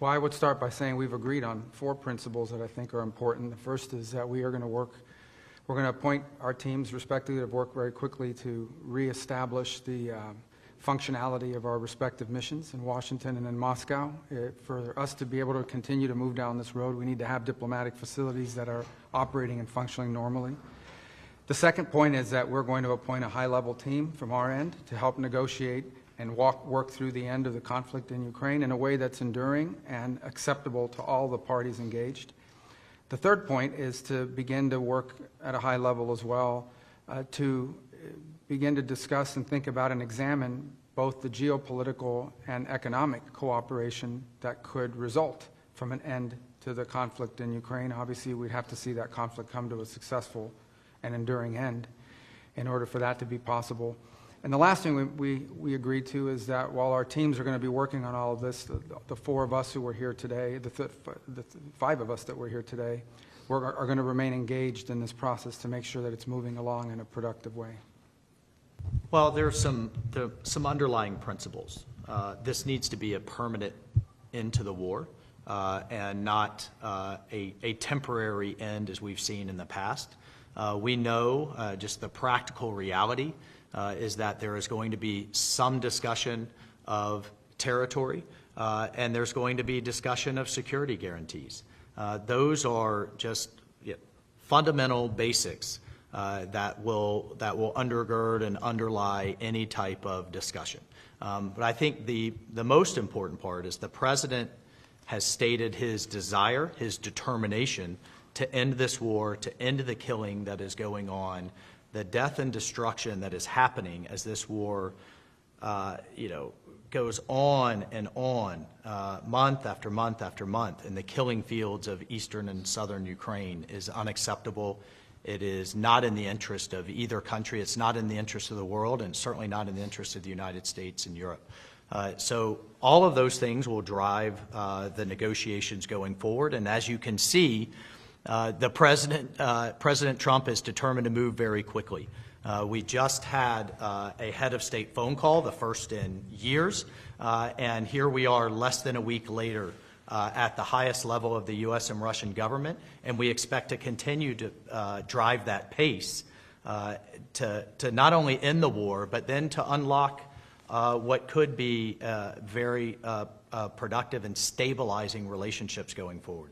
Well, I would start by saying we've agreed on 4 principles that I think are important. The first is that we're going to appoint our teams respectively that have worked very quickly to reestablish the functionality of our respective missions in Washington and in Moscow. For us to be able to continue to move down this road, we need to have diplomatic facilities that are operating and functioning normally. The second point is that we're going to appoint a high-level team from our end to help negotiate and work through the end of the conflict in Ukraine in a way that's enduring and acceptable to all the parties engaged. The third point is to begin to work at a high level as well to begin to discuss and think about and examine both the geopolitical and economic cooperation that could result from an end to the conflict in Ukraine. Obviously, we'd have to see that conflict come to a successful and enduring end in order for that to be possible. And the last thing we agreed to is that while our teams are going to be working on all of this, the 4 of us who were here today, the 5 of us that were here today, are going to remain engaged in this process to make sure that it's moving along in a productive way. Well, there are some underlying principles. This needs to be a permanent end to the war and not a temporary end as we've seen in the past. We know just the practical reality is that there is going to be some discussion of territory and there's going to be discussion of security guarantees. Those are just fundamental basics that will undergird and underlie any type of discussion. But I think the most important part is the President has stated his desire, his determination to end this war, to end the killing that is going on, the death and destruction that is happening as this war, goes on and on, month after month after month, in the killing fields of eastern and southern Ukraine is unacceptable. It is not in the interest of either country. It's not in the interest of the world, and it's certainly not in the interest of the United States and Europe. So all of those things will drive the negotiations going forward. And as you can see, President Trump is determined to move very quickly. We just had a head of state phone call, the first in years, and here we are less than a week later at the highest level of the U.S. and Russian government, and we expect to continue to drive that pace to not only end the war, but then to unlock what could be very productive and stabilizing relationships going forward.